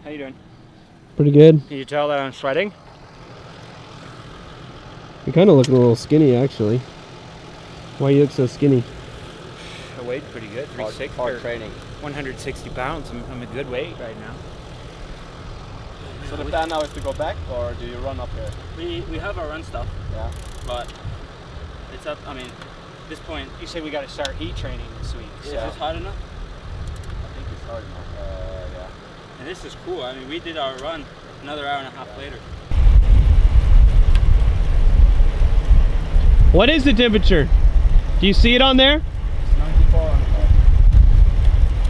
How you doing? Pretty good. Can you tell that I'm sweating? You're kind of looking a little skinny, actually. Why you look so skinny? I weighed pretty good. Hard training. 160 pounds. I'm a good weight right now. So the plan now is to go back, or do you run up here? We have our run stuff. Yeah. But it's up. I mean, at this point, You say we got to start heat training this week. is So. this hard enough? I think it's hard enough. Yeah. And this is cool. I mean, we did our run another hour and a half later. What is the temperature? Do you see it on there? It's 94 on the clock.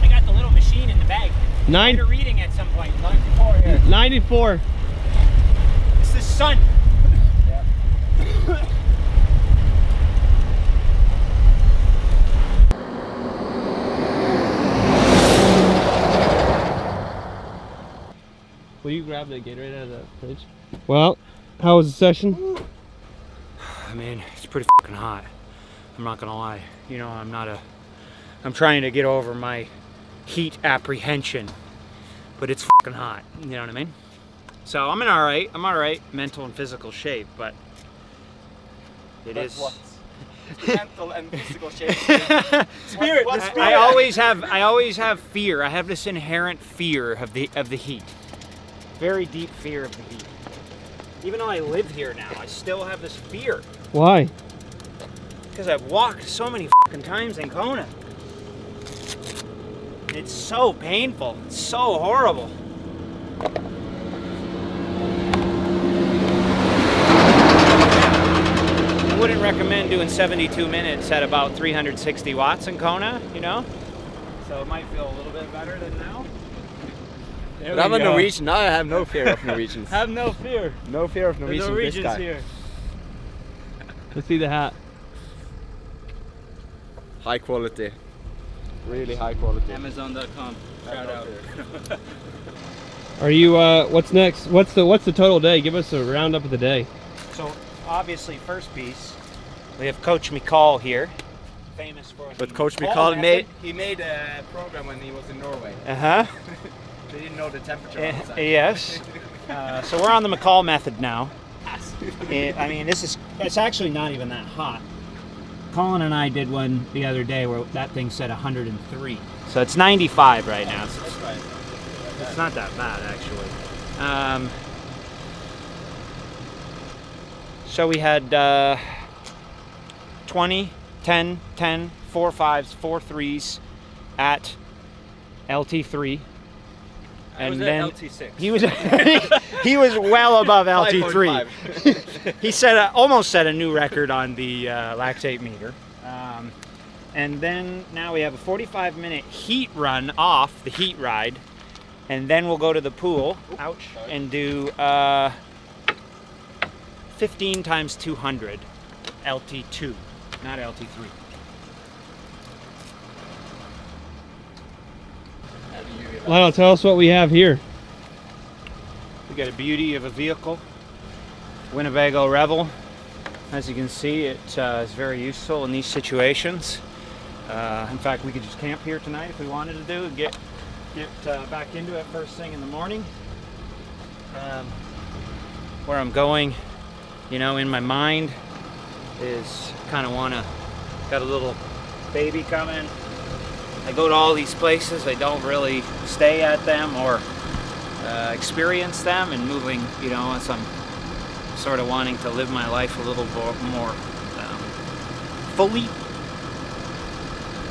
I got the little machine in the bag. Nine- You're reading at some point. 94 here. 94. It's the sun. Yeah. Will you grab the Gatorade out of the fridge? Well, how was the session? I mean, it's pretty fucking hot. I'm not gonna lie. You know, I'm trying to get over my heat apprehension, but it's fucking hot. You know what I mean? So I'm all right mental and physical shape, but it is. What? Mental and physical shape. Spirit. I always have fear. I have this inherent fear of the heat. Very deep fear of the heat. Even though I live here now, I still have this fear. Why? Because I've walked so many fucking times in Kona. It's so painful. It's so horrible. I wouldn't recommend doing 72 minutes at about 360 watts in Kona, you know? So it might feel a little bit better than now. But I'm a Norwegian. Now I have no fear of Norwegians. Have no fear. No fear of The Norwegians. Norwegians this time. here. Let's see the hat. High quality. Really high quality. Amazon.com. Shout out. Are you? What's next? What's the total day? Give us a roundup of the day. So obviously, first piece, we have Coach Mikal here, famous for. But Coach Mikal Mikal made a program when he was in Norway. Uh-huh. They didn't know the temperature outside. Yes. So we're on the Mikal method now. I mean, it's actually not even that hot. Colin and I did one the other day where that thing said 103. So it's 95 right now. So That's right. it's not that bad, actually. So we had 20, 10, 10, 4 5s, 4 3s at LT3. I was then at LT6. he was well above LT3. 5.5. He almost set a new record on the lactate meter. And then now we have a 45-minute heat run off the heat ride, and then we'll go to the pool. Ouch! And do 15 times 200 LT2, not LT3. Lionel, tell us what we have here. We got a beauty of a vehicle, Winnebago Revel. As you can see, it is very useful in these situations. In fact, we could just camp here tonight if we wanted to get back into it first thing in the morning. Where I'm going, you know, in my mind is got a little baby coming. I go to all these places, I don't really stay at them or experience them, and moving, you know, as I'm sort of wanting to live my life a little more fully.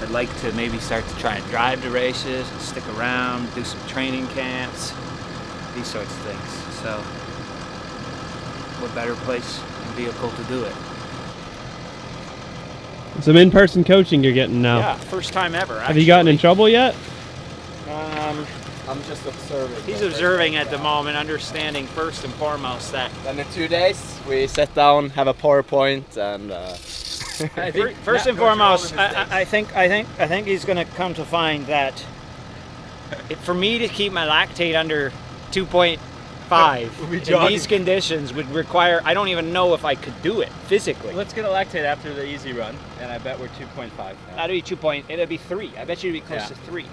I'd like to maybe start to try and drive to races and stick around, do some training camps, these sorts of things. So, what better place and vehicle to do it? Some in-person coaching you're getting now. Yeah, first time ever. Have you gotten in trouble yet? I'm just observing. He's observing at the moment, understanding first and foremost that Then in 2 days we sit down, have a PowerPoint, and I think first and foremost, I think he's going to come to find that for me to keep my lactate under 2.5 in these conditions would require, I don't even know if I could do it physically. Let's get a lactate after the easy run, and I bet we're 2.5 now. That'd be 2 point. It'd be 3. I bet you it'd be close to 3.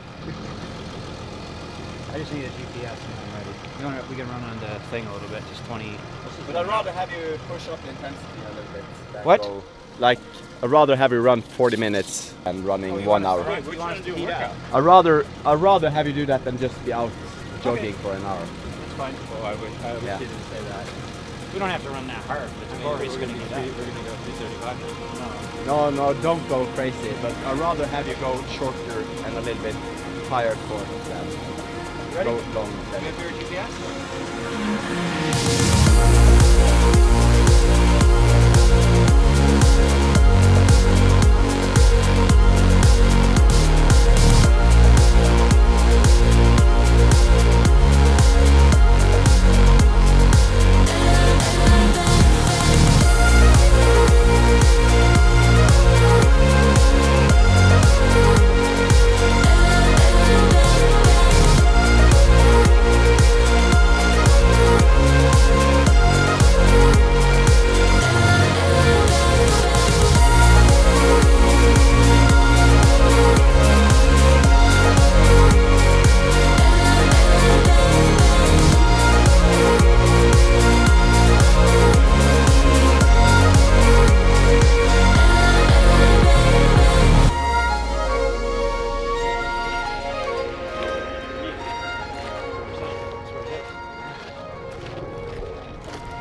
I just need a GPS when I'm ready. We can run on the thing a little bit, just 20. But I'd rather have you push up the intensity a little bit. than What? go- Like, I'd rather have you run 40 minutes than running 1 hour. We want us to heat up. I'd rather have you do that than just be out jogging for an hour. That's fine. Oh, I wish Yeah. you didn't say that. We don't have to run that hard, but the core is going to be that. We're gonna go 335 now. No, don't go crazy. But I'd rather have you go shorter and a little bit higher core than Ready? go long. You have your GPS?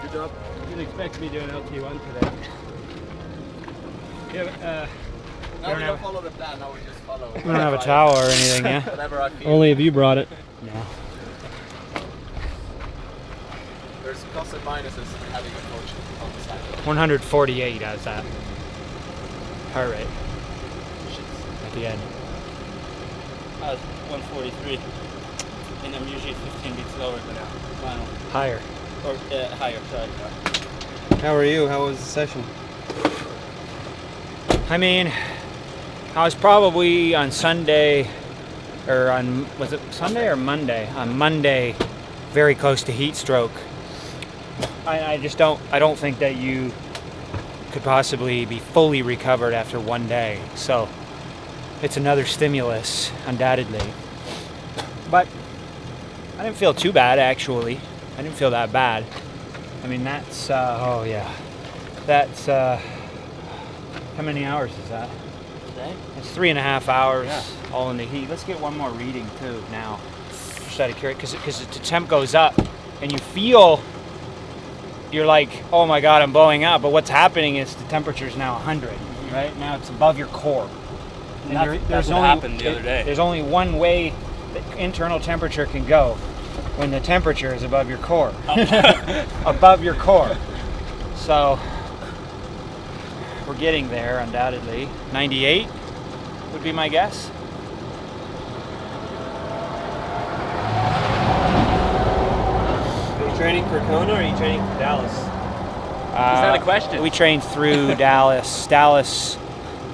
Good job. You didn't expect me doing LT1 today. Yeah, Now we don't follow the plan. Now we just follow. We don't have a towel or anything, yeah? Whatever I feel. only if you brought it. No. There's plus and minuses in having a coach on the side. 148 as that heart rate at the end. I was 143, and I'm usually 15 beats lower than that. Final. Higher. Or higher, sorry. How are you? How was the session? I mean, I was probably on Sunday, or on, was it Sunday or Monday? On Monday, very close to heat stroke. I don't think that you could possibly be fully recovered after one day. So it's another stimulus, undoubtedly. But I didn't feel too bad, actually. I didn't feel that bad. I mean, that's, oh yeah. That's, how many hours is that? Today? It's 3.5 hours, Yeah. all in the heat. Let's get one more reading too now. Just out of curiosity, because the temp goes up, and you feel, you're like, oh my God, I'm blowing up. But what's happening is the temperature is now 100, right? Now it's above your core. And That's what happened the other day. There's only one way the internal temperature can go, when the temperature is above your core. Above your core. So we're getting there, undoubtedly. 98 would be my guess. Are you training for Kona or are you training for Dallas? Is that a question? We trained through Dallas. Dallas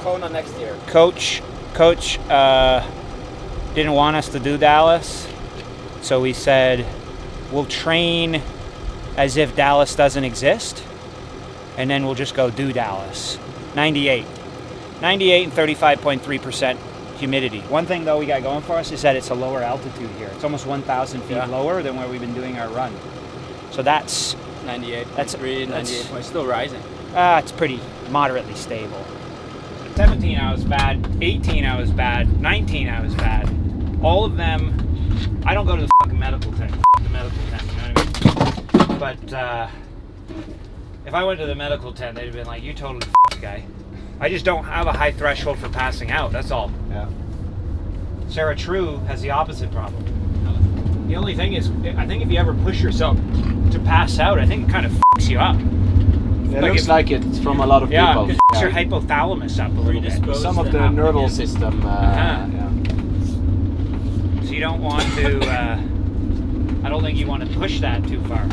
Kona next year. coach didn't want us to do Dallas, so we said we'll train as if Dallas doesn't exist, and then we'll just go do Dallas. 98 and 35.3% humidity. One thing though we got going for us is that it's a lower altitude here. It's almost 1,000 feet lower than where we've been doing our run. So that's 98.3, 98. Still rising. it's pretty moderately stable. 17 I was bad, 18 I was bad, 19 I was bad. All of them, I don't go to the fucking medical tent. The medical tent, you know what I mean? But if I went to the medical tent, they'd have been like, you totally f***ed, guy. I just don't have a high threshold for passing out, that's all. Yeah. Sarah True has the opposite problem. The only thing is, I think if you ever push yourself to pass out, I think it kind of f***s you up. It Like looks if- like it's from a lot of Yeah, people. it f***s your hypothalamus up a little bit. Predisposed. Some of to the happen neural again. system. Uh-huh. Yeah. So you don't want to, I don't think you want to push that too far.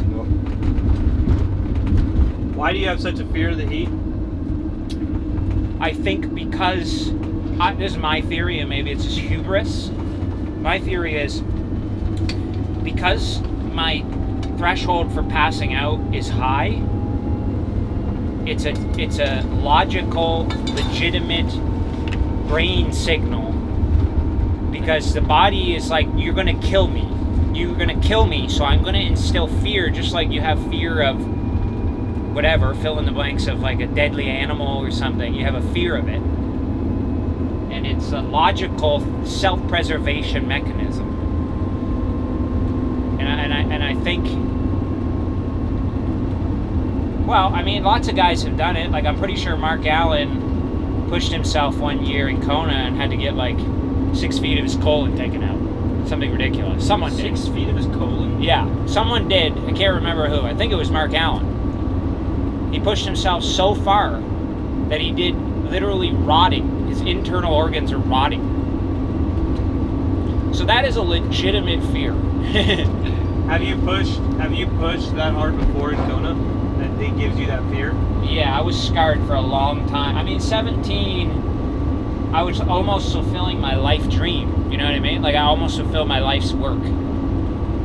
Why do you have such a fear of the heat? I think because, this is my theory, and maybe it's just hubris. My theory is because my threshold for passing out is high, it's a logical, legitimate brain signal, because the body is like, you're gonna kill me. you're gonna kill me, so I'm gonna instill fear, just like you have fear of whatever, fill in the blanks of like a deadly animal or something. You have a fear of it. And it's a logical self-preservation mechanism. And I think, well, I mean, lots of guys have done it. Like, I'm pretty sure Mark Allen pushed himself one year in Kona and had to get like 6 feet of his colon taken out. Something ridiculous. Someone did. 6 feet of his colon? Yeah, someone did. I can't remember who. I think it was Mark Allen. He pushed himself so far that he did literally rotting. His internal organs are rotting. So that is a legitimate fear. Have you pushed that hard before in Kona? That it gives you that fear? Yeah, I was scarred for a long time. I mean, 17, I was almost fulfilling my life dream. You know what I mean? Like, I almost fulfilled my life's work.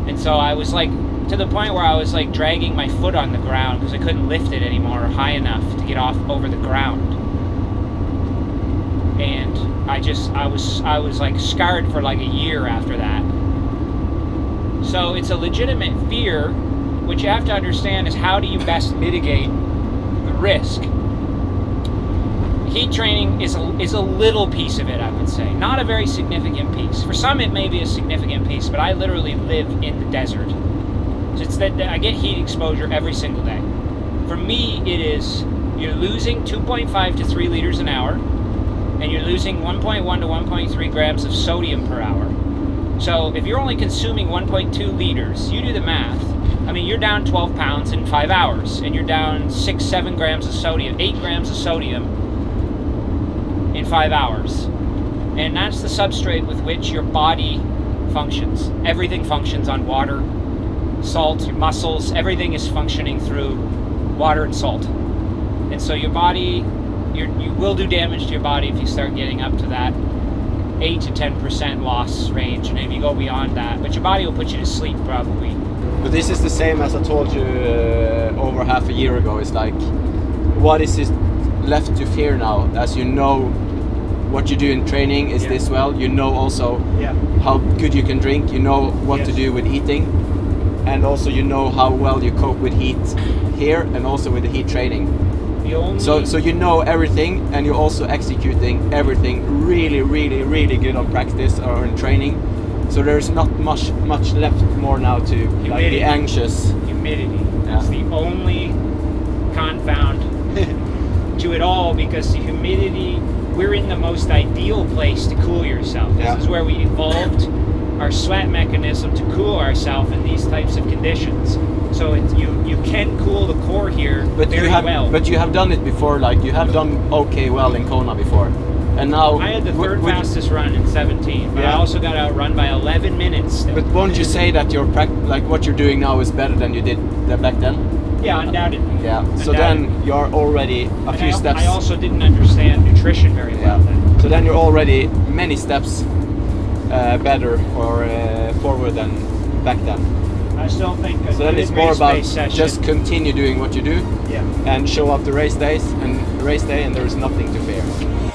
And so I was like, to the point where I was like dragging my foot on the ground because I couldn't lift it anymore high enough to get off over the ground. And I was like scarred for like a year after that. So it's a legitimate fear. What you have to understand is, how do you best mitigate the risk? Heat training is a little piece of it, I would say. Not a very significant piece. For some it may be a significant piece, but I literally live in the desert. So it's that I get heat exposure every single day. For me, it is, you're losing 2.5 to 3 liters an hour, and you're losing 1.1 to 1.3 grams of sodium per hour. So if you're only consuming 1.2 liters, you do the math. I mean, you're down 12 pounds in 5 hours, and you're down 6-7 grams of sodium, 8 grams of sodium in 5 hours. And that's the substrate with which your body functions. Everything functions on water, salt, your muscles, everything is functioning through water and salt. And so your body, you will do damage to your body if you start getting up to that 8 to 10% loss range, and if you go beyond that, but your body will put you to sleep probably. But this is the same as I told you over half a year ago. It's like, what is it left to fear now? As you know, what you do in training is this well. You know also how good you can drink. You know what to do with eating, and also you know how well you cope with heat here and also with the heat training. So you know everything, and you're also executing everything really, really, really good on practice or in training. So there's not much left more now to like, be anxious. Humidity. That's the only confound to it all, because the humidity, we're in the most ideal place to cool yourself. This is where we evolved our sweat mechanism to cool ourselves in these types of conditions. So you can cool the core here very well. But you have done it before, like you have done okay well in Kona before. And now I had the third fastest run in 17, but I also got outrun by 11 minutes still. But won't you say that your like what you're doing now is better than you did back then? Yeah, undoubtedly. Yeah. So then you're already a few steps. I also didn't understand nutrition very well then. So then you're already many steps better or forward than back then. I still think so then it's more about just continue doing what you do and show up the race day and there is nothing to fear.